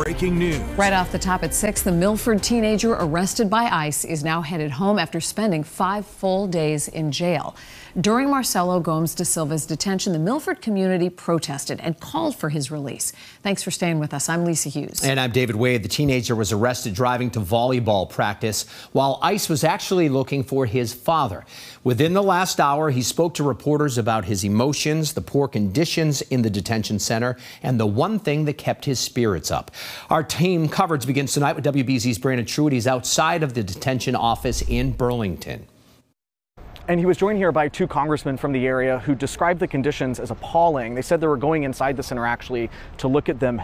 breaking news. Right off the top at 6, the Milford teenager arrested by ICE is now headed home after spending 5 full days in jail. During Marcelo Gomes da Silva's detention, the Milford community protested and called for his release. Thanks for staying with us. I'm Lisa Hughes. And I'm David Wade. The teenager was arrested driving to volleyball practice while ICE was actually looking for his father. Within the last hour, he spoke to reporters about his emotions, the poor conditions in the detention center, and the one thing that kept his spirits up. Our team coverage begins tonight with WBZ's Brandon Truitt. He's outside of the detention office in Burlington. And he was joined here by 2 congressmen from the area who described the conditions as appalling. They said they were going inside the center actually to look at them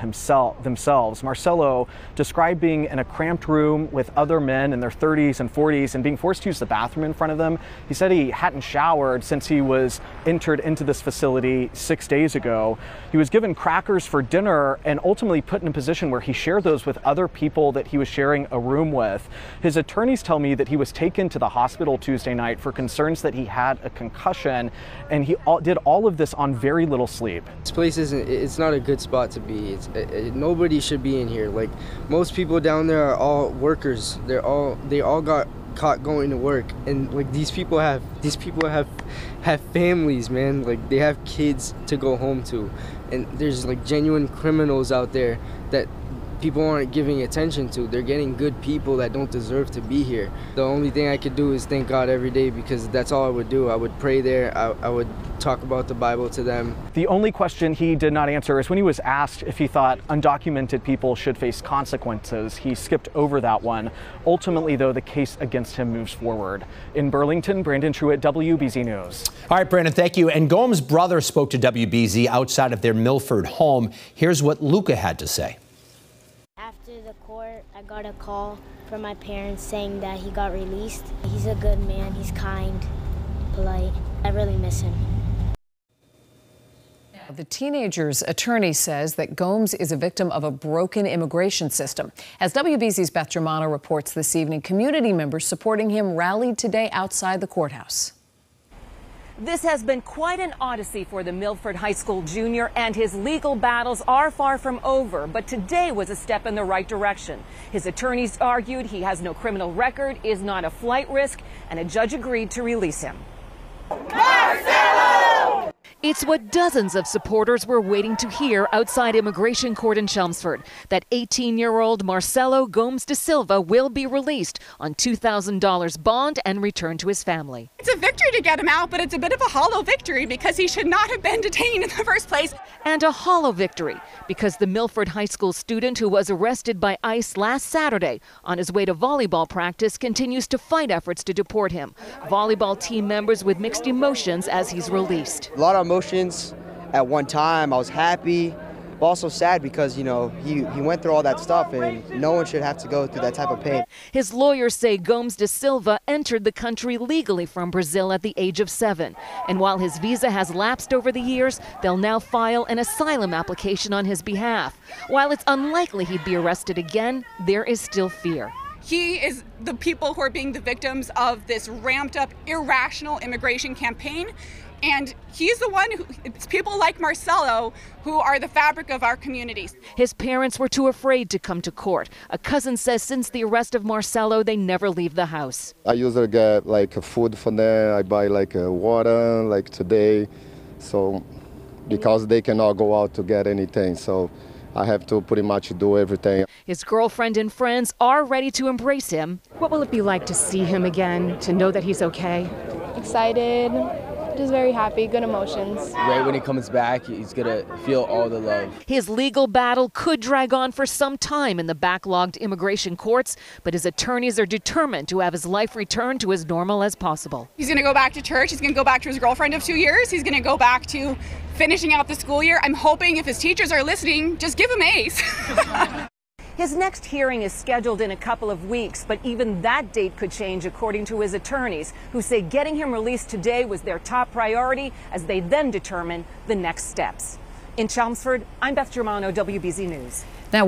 themselves. Marcelo described being in a cramped room with other men in their 30s and 40s and being forced to use the bathroom in front of them. He said he hadn't showered since he was entered into this facility 6 days ago. He was given crackers for dinner and ultimately put in a position where he shared those with other people that he was sharing a room with. His attorneys tell me that he was taken to the hospital Tuesday night for concerns that he had a concussion, and he did all of this on very little sleep. This place it's not a good spot to be. Nobody should be in here. Like, most people down there are all workers. They all got caught going to work, and like these people have families, man. Like, they have kids to go home to, and there's like genuine criminals out there that people aren't giving attention to. They're getting good people that don't deserve to be here. The only thing I could do is thank God every day, because that's all I would do. I would pray there. I would talk about the Bible to them. The only question he did not answer is when he was asked if he thought undocumented people should face consequences. He skipped over that one. Ultimately, though, the case against him moves forward. In Burlington, Brandon Truitt, WBZ News. All right, Brandon, thank you. And Gomes' brother spoke to WBZ outside of their Milford home. Here's what Luca had to say. After the court, I got a call from my parents saying that he got released. He's a good man. He's kind, polite. I really miss him. The teenager's attorney says that Gomes is a victim of a broken immigration system. As WBZ's Beth Germano reports this evening, community members supporting him rallied today outside the courthouse. This has been quite an odyssey for the Milford High School junior, and his legal battles are far from over. But today was a step in the right direction. His attorneys argued he has no criminal record, is not a flight risk, and a judge agreed to release him. Marcelo! It's what dozens of supporters were waiting to hear outside Immigration Court in Chelmsford. That 18-year-old Marcelo Gomes da Silva will be released on $2,000 bond and returned to his family. It's a victory to get him out, but it's a bit of a hollow victory because he should not have been detained in the first place. And a hollow victory because the Milford High School student who was arrested by ICE last Saturday on his way to volleyball practice continues to fight efforts to deport him. Volleyball team members with mixed emotions as he's released. A lot of emotions at one time. I was happy, but also sad because, you know, he went through all that stuff and no one should have to go through that type of pain. His lawyers say Gomes da Silva entered the country legally from Brazil at the age of 7. And while his visa has lapsed over the years, they'll now file an asylum application on his behalf. While it's unlikely he'd be arrested again, there is still fear. He is the people who are being the victims of this ramped up, irrational immigration campaign. And he's the one it's people like Marcelo who are the fabric of our communities. His parents were too afraid to come to court. A cousin says since the arrest of Marcelo, they never leave the house. I usually get like food for them. I buy like water, like today. So because they cannot go out to get anything. So I have to pretty much do everything. His girlfriend and friends are ready to embrace him. What will it be like to see him again, to know that he's okay? Excited. Just very happy, good emotions. Right when he comes back, he's gonna feel all the love. His legal battle could drag on for some time in the backlogged immigration courts, but his attorneys are determined to have his life return to as normal as possible. He's gonna go back to church, he's gonna go back to his girlfriend of 2 years, he's gonna go back to finishing out the school year. I'm hoping if his teachers are listening, just give him A's. His next hearing is scheduled in a couple of weeks, but even that date could change according to his attorneys, who say getting him released today was their top priority as they then determine the next steps. In Chelmsford, I'm Beth Germano, WBZ News. Now,